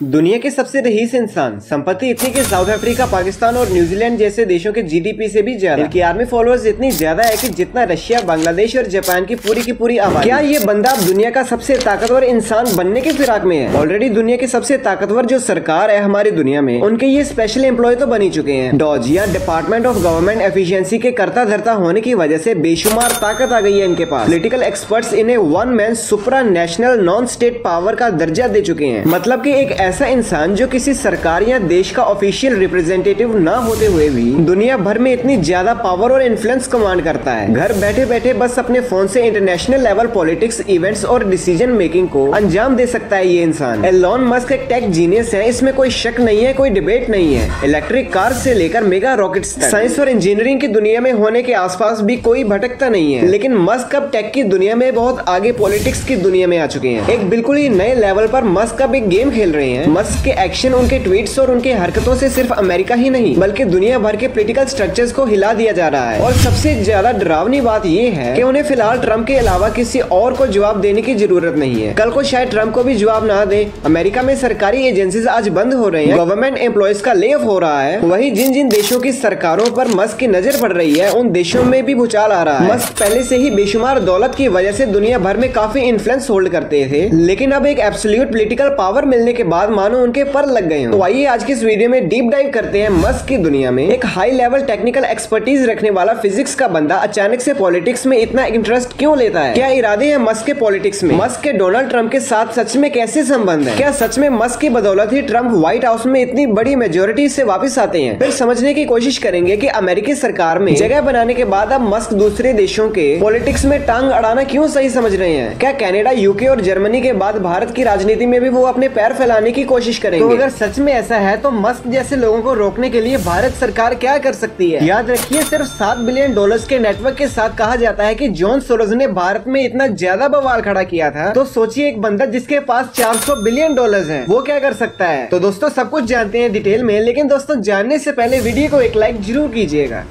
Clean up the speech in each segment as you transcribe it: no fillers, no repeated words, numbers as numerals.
दुनिया के सबसे रईस इंसान, संपत्ति इतनी कि साउथ अफ्रीका, पाकिस्तान और न्यूजीलैंड जैसे देशों के जीडीपी से भी ज्यादा। इनकी आर्मी फॉलोअर्स इतनी ज्यादा है कि जितना रशिया, बांग्लादेश और जापान की पूरी आबादी। क्या ये बंदा अब दुनिया का सबसे ताकतवर इंसान बनने के फिराक में है? ऑलरेडी दुनिया की सबसे ताकतवर जो सरकार है हमारी दुनिया में, उनके ये स्पेशल एम्प्लॉय तो बन ही चुके हैं। डॉज या डिपार्टमेंट ऑफ गवर्नमेंट एफिशिएंसी के करता धरता होने की वजह से बेशुमार ताकत आ गई है इनके पास। पॉलिटिकल एक्सपर्ट्स इन्हें वन मैन सुप्रा नेशनल नॉन स्टेट पावर का दर्जा दे चुके हैं। मतलब कि एक ऐसा इंसान जो किसी सरकार या देश का ऑफिशियल रिप्रेजेंटेटिव ना होते हुए भी दुनिया भर में इतनी ज्यादा पावर और इन्फ्लुएंस कमांड करता है। घर बैठे बैठे बस अपने फोन से इंटरनेशनल लेवल पॉलिटिक्स, इवेंट्स और डिसीजन मेकिंग को अंजाम दे सकता है ये इंसान। एलोन मस्क एक टेक जीनियस है, इसमें कोई शक नहीं है, कोई डिबेट नहीं है। इलेक्ट्रिक कार से लेकर मेगा रॉकेट्स तक साइंस और इंजीनियरिंग की दुनिया में होने के आसपास भी कोई भटकता नहीं है। लेकिन मस्क अब टेक की दुनिया में बहुत आगे पॉलिटिक्स की दुनिया में आ चुके हैं। एक बिल्कुल ही नए लेवल पर मस्क अब एक गेम खेल रहे हैं। मस्क के एक्शन, उनके ट्वीट्स और उनके हरकतों से सिर्फ अमेरिका ही नहीं बल्कि दुनिया भर के पॉलिटिकल स्ट्रक्चर्स को हिला दिया जा रहा है। और सबसे ज्यादा डरावनी बात ये है कि उन्हें फिलहाल ट्रम्प के अलावा किसी और को जवाब देने की जरूरत नहीं है। कल को शायद ट्रम्प को भी जवाब ना दे। अमेरिका में सरकारी एजेंसीज आज बंद हो रहे हैं, गवर्नमेंट एम्प्लॉयज का ले ऑफ हो रहा है। वही जिन जिन देशों की सरकारों पर मस्क की नजर पड़ रही है उन देशों में भी भूचाल आ रहा है। मस्क पहले से ही बेशुमार दौलत की वजह से दुनिया भर में काफी इन्फ्लुएंस होल्ड करते थे, लेकिन अब एक एब्सोल्यूट पॉलिटिकल पावर मिलने के बाद मानो उनके पर लग गए। तो आइए आज की इस वीडियो में डीप डाइव करते हैं मस्क की दुनिया में। एक हाई लेवल टेक्निकल एक्सपर्टीज रखने वाला फिजिक्स का बंदा अचानक से पॉलिटिक्स में इतना इंटरेस्ट क्यों लेता है? क्या इरादे हैं मस्क के पॉलिटिक्स में? मस्क के डोनाल्ड ट्रंप के साथ सच में कैसे संबंध है? क्या सच में मस्क की बदौलत ही ट्रंप व्हाइट हाउस में इतनी बड़ी मेजोरिटी से वापस आते हैं? फिर समझने की कोशिश करेंगे कि अमेरिकी सरकार में जगह बनाने के बाद अब मस्क दूसरे देशों के पॉलिटिक्स में टांग अड़ाना क्यों सही समझ रहे हैं। क्या कनाडा, यूके और जर्मनी के बाद भारत की राजनीति में भी वो अपने पैर फैलाने की कोशिश करेंगे? तो अगर सच में ऐसा है तो मस्क जैसे लोगों को रोकने के लिए भारत सरकार क्या कर सकती है? याद रखिए, सिर्फ $7 बिलियन के नेटवर्क के साथ कहा जाता है कि जॉन सोरोस ने भारत में इतना ज्यादा बवाल खड़ा किया था। तो सोचिए एक बंदा जिसके पास $400 बिलियन है, वो क्या कर सकता है? तो दोस्तों सब कुछ जानते हैं डिटेल में, लेकिन दोस्तों जानने से पहले वीडियो को एक लाइक जरूर कीजिएगा।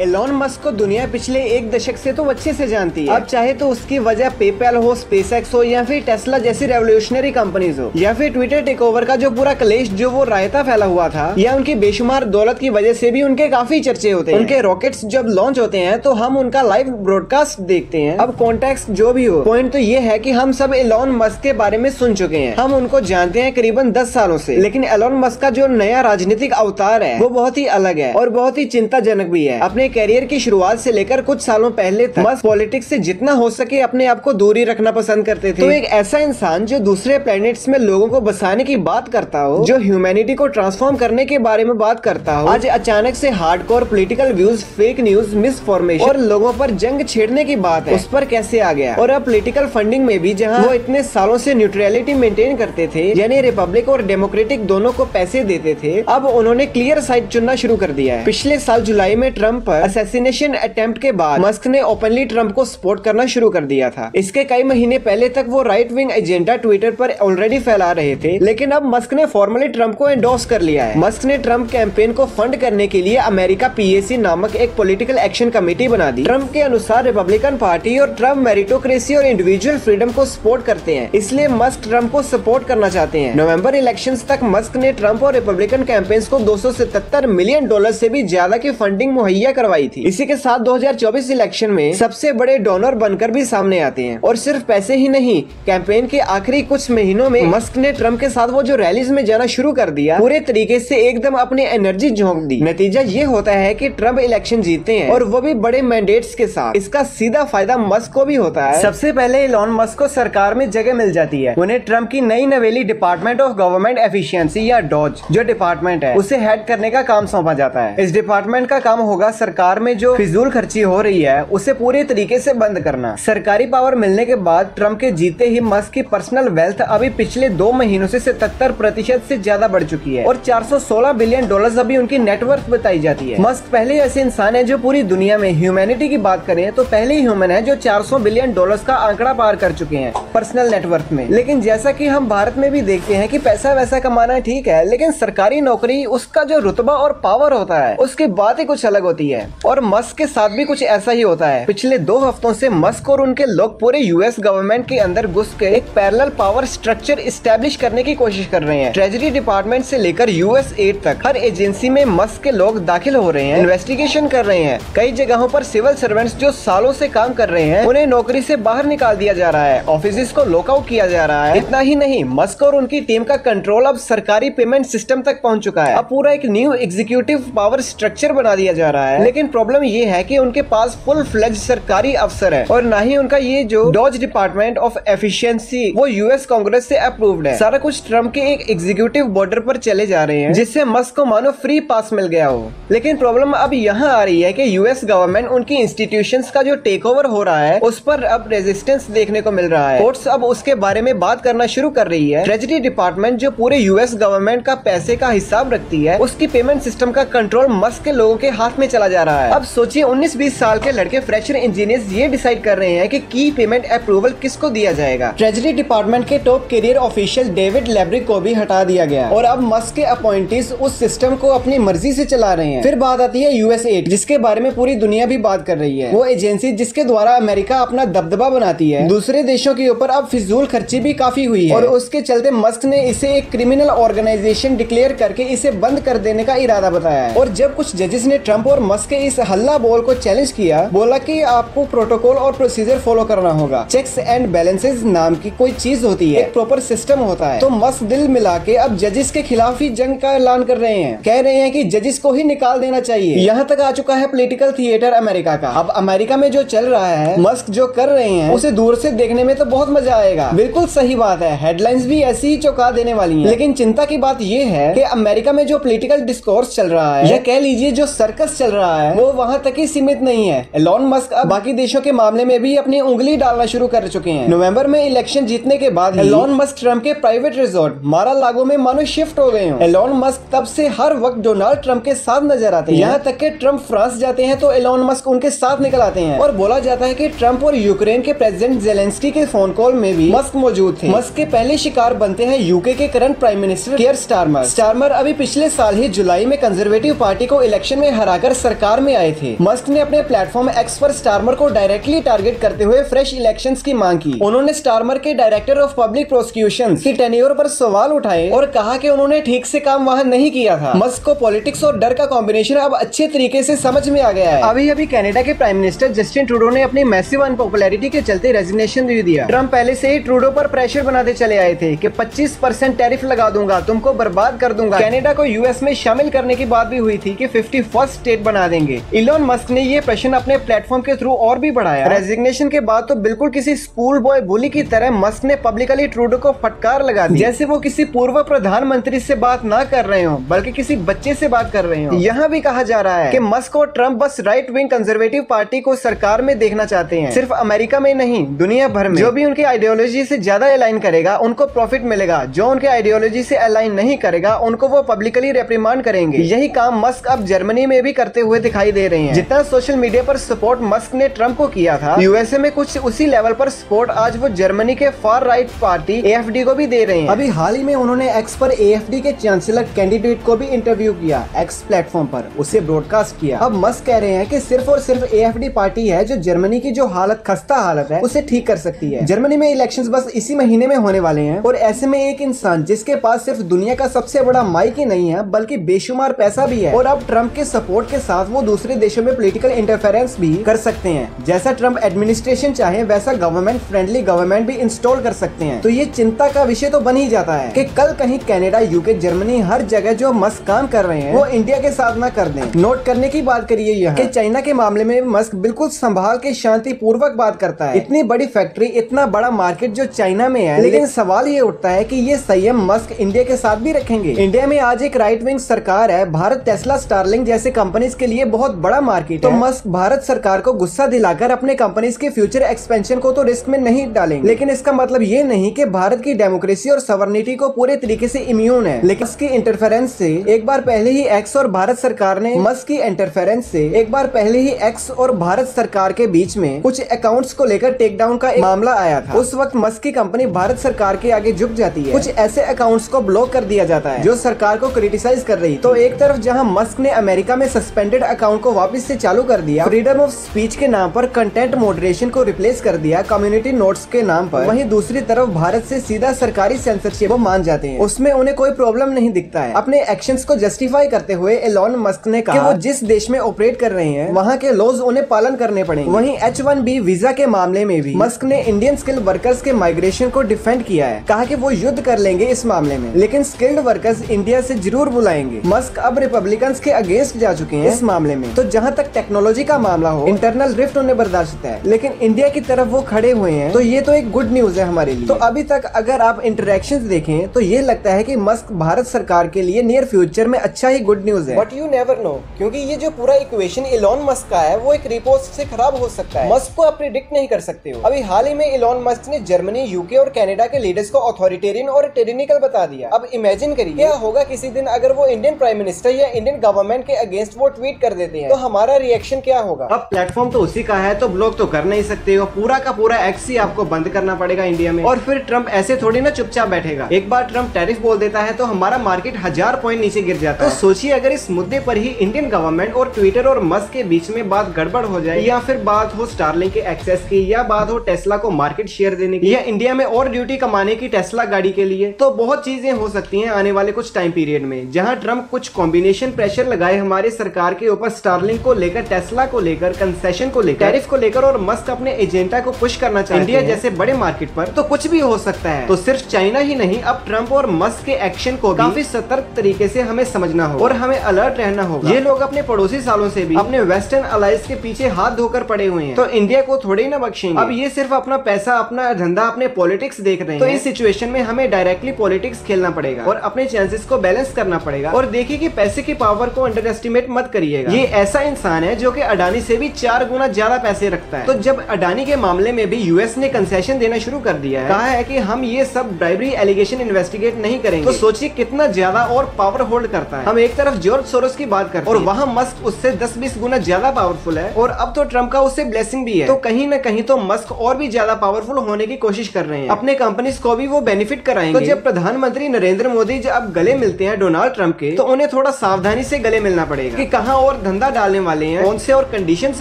एलोन मस्क को दुनिया पिछले एक दशक से तो अच्छे से जानती है। अब चाहे तो उसकी वजह पेपैल हो, स्पेसएक्स हो या फिर टेस्ला जैसी रेवोल्यूशनरी कंपनीज हो, या फिर ट्विटर टेकओवर का जो पूरा क्लेश जो वो रायता फैला हुआ था, या उनकी बेशुमार दौलत की वजह से भी उनके काफी चर्चे होते हैं। उनके रॉकेट्स जब लॉन्च होते हैं तो हम उनका लाइव ब्रॉडकास्ट देखते हैं। अब कॉन्टेक्स्ट जो भी हो, पॉइंट तो ये है कि हम सब एलोन मस्क के बारे में सुन चुके हैं। हम उनको जानते हैं करीबन 10 सालों से। लेकिन एलोन मस्क का जो नया राजनीतिक अवतार है वो बहुत ही अलग है और बहुत ही चिंताजनक भी है। अपने कैरियर की शुरुआत से लेकर कुछ सालों पहले तक मस्क पॉलिटिक्स से जितना हो सके अपने आप को दूरी रखना पसंद करते थे। तो एक ऐसा इंसान जो दूसरे प्लैनेट्स में लोगों को बसाने की बात करता हो, जो ह्यूमैनिटी को ट्रांसफॉर्म करने के बारे में बात करता हो, आज अचानक से hardcore political views, fake news, misformation और लोगों पर जंग छेड़ने की बात है, उस पर कैसे आ गया? और अब पॉलिटिकल फंडिंग में भी जहाँ वो इतने सालों से न्यूट्रलिटी मेंटेन करते थे, यानी रिपब्लिक और डेमोक्रेटिक दोनों को पैसे देते थे, अब उन्होंने क्लियर साइड चुनना शुरू कर दिया है। पिछले साल जुलाई में ट्रम्प पर असैसिनेशन अटेम्प्ट के बाद मस्क ने ओपनली ट्रम्प को सपोर्ट करना शुरू कर दिया था। इसके कई महीने पहले तक वो राइट विंग एजेंडा ट्विटर पर ऑलरेडी फैला रहे थे, लेकिन अब मस्क ने फॉर्मली ट्रम्प को एंडोर्स कर लिया है। मस्क ने ट्रम्प कैंपेन को फंड करने के लिए अमेरिका PAC नामक एक पॉलिटिकल एक्शन कमेटी बना दी। ट्रम्प के अनुसार रिपब्लिकन पार्टी और ट्रम्प मेरिटोक्रेसी और इंडिविजुअल फ्रीडम को सपोर्ट करते हैं, इसलिए मस्क ट्रम्प को सपोर्ट करना चाहते हैं। नवंबर इलेक्शंस तक मस्क ने ट्रम्प और रिपब्लिकन कैंपेन्स को $277 मिलियन से भी ज्यादा की फंडिंग मुहैया करवाई थी। इसी के साथ 2024 इलेक्शन में सबसे बड़े डोनर बनकर भी सामने आते हैं। और सिर्फ पैसे ही नहीं, कैंपेन के आखिरी कुछ महीनों में मस्क ने ट्रम्प के साथ वो जो रैलीज में जाना शुरू कर दिया, पूरे तरीके से एकदम अपनी एनर्जी झोंक दी। नतीजा ये होता है कि ट्रम्प इलेक्शन जीतते हैं और वो भी बड़े मैंडेट्स के साथ। इसका सीधा फायदा मस्क को भी होता है। सबसे पहले एलोन मस्क को सरकार में जगह मिल जाती है। उन्हें ट्रम्प की नई नवेली डिपार्टमेंट ऑफ गवर्नमेंट एफिशिएंसी या डॉज जो डिपार्टमेंट है उसे हेड करने का काम सौंपा जाता है। इस डिपार्टमेंट का काम होगा सरकार में जो फिजूल खर्ची हो रही है उसे पूरे तरीके से बंद करना। सरकारी पावर मिलने के बाद ट्रम्प के जीते ही मस्क की पर्सनल वेल्थ अभी पिछले 2 महीनों से 77% से ज्यादा बढ़ चुकी है और $416 बिलियन अभी उनकी नेटवर्थ बताई जाती है। मस्क पहले ऐसे इंसान है जो पूरी दुनिया में ह्यूमैनिटी की बात करें तो पहले ह्यूमन है जो $400 बिलियन का आंकड़ा पार कर चुके हैं पर्सनल नेटवर्थ में। लेकिन जैसा कि हम भारत में भी देखते हैं कि पैसा वैसा कमाना ठीक है, लेकिन सरकारी नौकरी, उसका जो रुतबा और पावर होता है उसकी बात ही कुछ अलग होती है। है। और मस्क के साथ भी कुछ ऐसा ही होता है। पिछले 2 हफ्तों से मस्क और उनके लोग पूरे यूएस गवर्नमेंट के अंदर घुस के एक पैरेलल पावर स्ट्रक्चर इस्टेब्लिश करने की कोशिश कर रहे हैं। ट्रेजरी डिपार्टमेंट से लेकर यूएस एड तक हर एजेंसी में मस्क के लोग दाखिल हो रहे हैं, इन्वेस्टिगेशन कर रहे हैं। कई जगहों पर सिविल सर्वेंट्स जो सालों से काम कर रहे हैं उन्हें नौकरी से बाहर निकाल दिया जा रहा है, ऑफिस को लॉकआउट किया जा रहा है। इतना ही नहीं, मस्क और उनकी टीम का कंट्रोल अब सरकारी पेमेंट सिस्टम तक पहुंच चुका है। अब पूरा एक न्यू एग्जीक्यूटिव पावर स्ट्रक्चर बना दिया जा रहा है। लेकिन प्रॉब्लम ये है कि उनके पास फुल फ्लेज सरकारी अफसर है और ना ही उनका ये जो डॉज डिपार्टमेंट ऑफ एफिशिएंसी वो यूएस कांग्रेस से अप्रूव्ड है। सारा कुछ ट्रम्प के एक एग्जीक्यूटिव बॉर्डर पर चले जा रहे हैं, जिससे मस्क को मानो फ्री पास मिल गया हो। लेकिन प्रॉब्लम अब यहाँ आ रही है कि यूएस गवर्नमेंट उनकी इंस्टीट्यूशंस का जो टेक ओवर हो रहा है उस पर अब रेजिस्टेंस देखने को मिल रहा है। कोर्ट्स अब उसके बारे में बात करना शुरू कर रही है। ट्रेजरी डिपार्टमेंट जो पूरे यूएस गवर्नमेंट का पैसे का हिसाब रखती है, उसकी पेमेंट सिस्टम का कंट्रोल मस्क के लोगों के हाथ में चला जा रहा है। अब सोचिए 19-20 साल के लड़के फ्रेशर इंजीनियर्स ये डिसाइड कर रहे हैं कि की पेमेंट अप्रूवल किसको दिया जाएगा। ट्रेजरी डिपार्टमेंट के टॉप करियर ऑफिशियल डेविड लेब्रिक को भी हटा दिया गया और अब मस्क के अपॉइंटीज उस सिस्टम को अपनी मर्जी से चला रहे हैं। फिर बात आती है यूएस एड, जिसके बारे में पूरी दुनिया भी बात कर रही है। वो एजेंसी जिसके द्वारा अमेरिका अपना दबदबा बनाती है, दूसरे देशों के ऊपर अब फिजूल खर्ची भी काफी हुई है और उसके चलते मस्क ने इसे एक क्रिमिनल ऑर्गेनाइजेशन डिक्लेयर करके इसे बंद कर देने का इरादा बताया है। और जब कुछ जजेस ने ट्रम्प और मस्क के इस हल्ला बोल को चैलेंज किया, बोला कि आपको प्रोटोकॉल और प्रोसीजर फॉलो करना होगा। चेक्स एंड बैलेंसेस नाम की कोई चीज होती है, एक प्रॉपर सिस्टम होता है। तो मस्क दिल मिला के अब जजेस के खिलाफ ही जंग का ऐलान कर रहे हैं, कह रहे हैं कि जजेस को ही निकाल देना चाहिए। यहाँ तक आ चुका है पॉलिटिकल थिएटर अमेरिका का। अब अमेरिका में जो चल रहा है, मस्क जो कर रहे हैं, उसे दूर से देखने में तो बहुत मजा आएगा। बिल्कुल सही बात है, हेडलाइंस भी ऐसी ही चौंका देने वाली हैं। लेकिन चिंता की बात यह है कि अमेरिका में जो पॉलिटिकल डिस्कोर्स चल रहा है, या कह लीजिए जो सर्कस चल रहा है, वो वहाँ तक ही सीमित नहीं है। एलोन मस्क अब बाकी देशों के मामले में भी अपनी उंगली डालना शुरू कर चुके हैं। नवंबर में इलेक्शन जीतने के बाद एलोन मस्क ट्रम्प के प्राइवेट रिजॉर्ट मारा लागो में मानो शिफ्ट हो गए हैं। एलोन मस्क तब से हर वक्त डोनाल्ड ट्रम्प के साथ नजर आते हैं। यहाँ तक कि ट्रम्प फ्रांस जाते हैं तो एलोन मस्क उनके साथ निकल आते हैं। और बोला जाता है कि ट्रम्प और यूक्रेन के प्रेसिडेंट जेलेंस्की के फोन कॉल में भी मस्क मौजूद थे। मस्क के पहले शिकार बनते हैं यूके के current prime minister care Starmer. Starmer अभी पिछले साल ही जुलाई में कंजर्वेटिव पार्टी को इलेक्शन में हराकर सरकार में आए थे। मस्क ने अपने प्लेटफॉर्म एक्स पर स्टारमर को डायरेक्टली टारगेट करते हुए फ्रेश इलेक्शंस की मांग की। उन्होंने स्टारमर के डायरेक्टर ऑफ पब्लिक प्रोसिक्यूशंस की टेन्योर पर सवाल उठाए और कहा कि उन्होंने ठीक से काम वहां नहीं किया था। मस्क को पॉलिटिक्स और डर का कॉम्बिनेशन अब अच्छे तरीके से समझ में आ गया है। अभी कनाडा के प्राइम मिनिस्टर जस्टिन ट्रूडो ने अपनी मैसिव अनपॉपुलैरिटी के चलते रेजिग्नेशन दे दिया। ट्रम्प पहले से ही ट्रूडो पर प्रेशर बनाते चले आए थे कि 25% टैरिफ लगा दूंगा, तुमको बर्बाद कर दूंगा। कनाडा को यूएस में शामिल करने की बात भी हुई थी कि 51st स्टेट बना देंगे। इलोन मस्क ने ये प्रश्न अपने प्लेटफॉर्म के थ्रू और भी बढ़ाया। रेजिग्नेशन के बाद तो बिल्कुल किसी स्कूल बॉय बुली की तरह मस्क ने पब्लिकली ट्रूडो को फटकार लगा दी, जैसे वो किसी पूर्व प्रधानमंत्री से बात ना कर रहे हो बल्कि किसी बच्चे से बात कर रहे हो। यहाँ भी कहा जा रहा है कि मस्क और ट्रम्प बस राइट विंग कंजर्वेटिव पार्टी को सरकार में देखना चाहते हैं। सिर्फ अमेरिका में नहीं, दुनिया भर में। जो भी उनकी आइडियोलॉजी से ज्यादा अलाइन करेगा उनको प्रॉफिट मिलेगा, जो उनके आइडियोलॉजी से अलाइन नहीं करेगा उनको वो पब्लिकली रेप्रिमांड करेंगे। यही काम मस्क अब जर्मनी में भी करते हुए दिखाई दे रहे हैं। जितना सोशल मीडिया पर सपोर्ट मस्क ने ट्रम्प को किया था, यूएसए में कुछ उसी लेवल पर सपोर्ट आज वो जर्मनी के फार राइट पार्टी एएफडी को भी दे रहे हैं। अभी हाल ही में उन्होंने एक्स पर एएफडी के चांसलर कैंडिडेट को भी इंटरव्यू किया, एक्स प्लेटफॉर्म पर उसे ब्रॉडकास्ट किया। अब मस्क कह रहे हैं कि सिर्फ और सिर्फ एएफडी पार्टी है जो जर्मनी की जो हालत खस्ता हालत है उसे ठीक कर सकती है। जर्मनी में इलेक्शंस बस इसी महीने में होने वाले हैं और ऐसे में एक इंसान जिसके पास सिर्फ दुनिया का सबसे बड़ा माइक ही नहीं है बल्कि बेशुमार पैसा भी है, और अब ट्रम्प के सपोर्ट के साथ वो दूसरे देशों में पॉलिटिकल इंटरफेरेंस भी कर सकते हैं। जैसा ट्रम्प एडमिनिस्ट्रेशन चाहे वैसा गवर्नमेंट फ्रेंडली गवर्नमेंट भी इंस्टॉल कर सकते हैं। तो ये चिंता का विषय तो बन ही जाता है कि कल कहीं कनाडा, यूके, जर्मनी हर जगह जो मस्क काम कर रहे हैं वो इंडिया के साथ ना कर दें। नोट करने की बात करिए यह कि चाइना के मामले में मस्क बिल्कुल संभाल के शांति पूर्वक बात करता है। इतनी बड़ी फैक्ट्री, इतना बड़ा मार्केट जो चाइना में है, लेकिन सवाल ये उठता है कि ये संयम मस्क इंडिया के साथ भी रखेंगे। इंडिया में आज एक राइट विंग सरकार है। भारत टेस्ला, स्टारलिंक जैसे कंपनीज के लिए बहुत बड़ा मार्केट है। तो मस्क भारत सरकार को गुस्सा दिलाकर अपने कंपनीज के फ्यूचर एक्सपेंशन को तो रिस्क में नहीं डालेंगे, लेकिन इसका मतलब ये नहीं कि भारत की डेमोक्रेसी और सवर्निटी को पूरे तरीके से इम्यून है। लेकिन इसकी इंटरफेरेंस से एक बार पहले ही एक्स और भारत सरकार ने मस्क की इंटरफेरेंस से एक बार पहले ही एक्स और भारत सरकार के बीच में कुछ अकाउंट्स को लेकर टेक डाउन का एक मामला आया था। उस वक्त मस्क की कंपनी भारत सरकार के आगे झुक जाती है। कुछ ऐसे अकाउंट्स को ब्लॉक कर दिया जाता है जो सरकार को क्रिटिसाइज कर रही। तो एक तरफ जहां मस्क ने अमेरिका में सस्पेंडेड अकाउंट को वापस से चालू कर दिया, फ्रीडम ऑफ स्पीच के नाम पर कंटेंट मॉडरेशन को रिप्लेस कर दिया कम्युनिटी नोट्स के नाम पर। वहीं दूसरी तरफ भारत से सीधा सरकारी सेंसरशिप वो मान जाते हैं, उसमें उन्हें कोई प्रॉब्लम नहीं दिखता है। अपने एक्शंस को जस्टिफाई करते हुए एलोन मस्क ने कहा कि वो जिस देश में ऑपरेट कर रहे हैं वहाँ के लॉज उन्हें पालन करने पड़ेंगे। वहीं H1B वीजा के मामले में भी मस्क ने इंडियन स्किल्ड वर्कर्स के माइग्रेशन को डिफेंड किया है, कहा कि वो युद्ध कर लेंगे इस मामले में, लेकिन स्किल्ड वर्कर्स इंडिया से जरूर बुलाएंगे। मस्क अब रिपब्लिकन्स के अगेंस्ट जा चुके हैं इस मामले में। तो जहाँ तक टेक्नोलॉजी का मामला हो, इंटरनल रिफ्ट उन्हें बर्दाश्त है, लेकिन इंडिया की तरफ वो खड़े हुए हैं, तो ये तो एक गुड न्यूज है हमारे लिए। तो अभी तक अगर आप इंटरेक्शंस देखें तो ये लगता है कि मस्क भारत सरकार के लिए नियर फ्यूचर में अच्छा ही गुड न्यूज है। बट यू नेवर नो, क्योंकि ये जो पूरा इक्वेशन एलोन मस्क का है वो एक रिपोस्ट से खराब हो सकता है। मस्क को आप प्रिडिक्ट नहीं कर सकते हो। अभी हाल ही में एलोन मस्क ने जर्मनी, यूके और कनाडा के लीडर्स को ऑथोरिटेरियन और टिरेनिकल बता दिया। अब इमेजिन करिए क्या होगा किसी दिन अगर वो इंडियन प्राइम मिनिस्टर या इंडियन गवर्नमेंट के अगेंस्ट वो ट्वीट कर देते हैं, तो हमारा रिएक्शन क्या होगा। अब प्लेटफॉर्म तो उसी का है, तो ब्लॉक तो कर नहीं सकते हो, पूरा का पूरा एक्स ही आपको बंद करना पड़ेगा इंडिया में। और फिर ट्रम्प ऐसे थोड़ी ना चुपचाप बैठेगा। एक बार ट्रम्प टैरिफ बोल देता है तो हमारा मार्केट 1000 पॉइंट नीचे गिर जाता है। तो सोचिए अगर इस मुद्दे पर ही इंडियन गवर्नमेंट और ट्विटर और मस्क के बीच में बात गड़बड़ हो जाए, या फिर बात हो स्टारलिंक के एक्सेस की, या बात हो टेस्ला को मार्केट शेयर देने की, या इंडिया में और ड्यूटी कमाने की टेस्ला गाड़ी के लिए, तो बहुत चीजें हो सकती हैं आने वाले कुछ टाइम पीरियड में, जहां ट्रम्प कुछ कॉम्बिनेशन प्रेशर लगाए हमारे सरकार के ऊपर, स्टारलिंक को लेकर, टेस्ला को लेकर, कंसेशन को लेकर, टैरिफ को लेकर, और मस्क अपने एजेंडा को पुश करना चाहते हैं इंडिया जैसे बड़े मार्केट पर, तो कुछ भी हो सकता है। तो सिर्फ चाइना ही नहीं, अब ट्रम्प और मस्क के एक्शन को काफी सतर्क तरीके से हमें समझना होगा और हमें अलर्ट रहना होगा। ये लोग अपने पड़ोसी सालों से भी अपने वेस्टर्न अलायंस के पीछे हाथ धोकर पड़े हुए हैं, तो इंडिया को थोड़ी ना बख्शेंगे। अब ये सिर्फ अपना पैसा, अपना धंधा, अपने पॉलिटिक्स देख रहे हैं, तो इस सिचुएशन में हमें डायरेक्टली पॉलिटिक्स खेलना पड़ेगा और अपने चांसेस को बैलेंस करना पड़ेगा। और देखिए कि पैसे की पावर को अंडर एस्टिमेट मत करिएगा। ये ऐसा इंसान है जो कि अडानी से भी 4 गुना ज्यादा पैसे रखता है। तो जब अडानी के मामले में भी यूएस ने कंसेशन देना शुरू कर दिया है, कहा है कि हम ये सब ब्राइबरी एलिगेशन इन्वेस्टिगेट नहीं करेंगे, तो सोचिए कितना ज्यादा और पावर होल्ड करता है। हम एक तरफ जॉर्ज सोरोस की बात करते हैं और वहाँ मस्क उससे 10-20 गुना ज्यादा पावरफुल है, और अब तो ट्रम्प का उससे ब्लेसिंग भी है। तो कहीं न कहीं तो मस्क और भी ज्यादा पावरफुल होने की कोशिश कर रहे हैं, अपने कंपनीज को भी वो बेनिफिट कराएंगे। तो जब प्रधानमंत्री नरेंद्र मोदी जब गले मिलते हैं डोनाल्ड ट्रम्प के, तो उन्हें थोड़ा सावधानी से गले मिलना पड़ेगा कि कहां और धंधा डालने वाले हैं, कौन से और कंडीशंस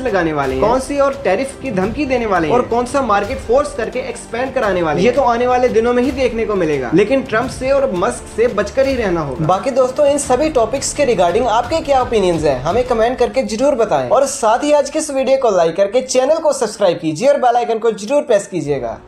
लगाने वाले हैं, कौन सी और टैरिफ की धमकी देने वाले हैं, और कौन सा मार्केट फोर्स करके एक्सपेंड कराने वाले हैं। ये तो आने वाले दिनों में ही देखने को मिलेगा, लेकिन ट्रम्प से और मस्क से बचकर ही रहना होगा। बाकी दोस्तों, इन सभी टॉपिक्स के रिगार्डिंग आपके क्या ओपिनियंस हैं, हमें कमेंट करके जरूर बताएं, और साथ ही आज के इस वीडियो को लाइक करके चैनल को सब्सक्राइब कीजिए और बेल आइकन को जरूर प्रेस कीजिएगा।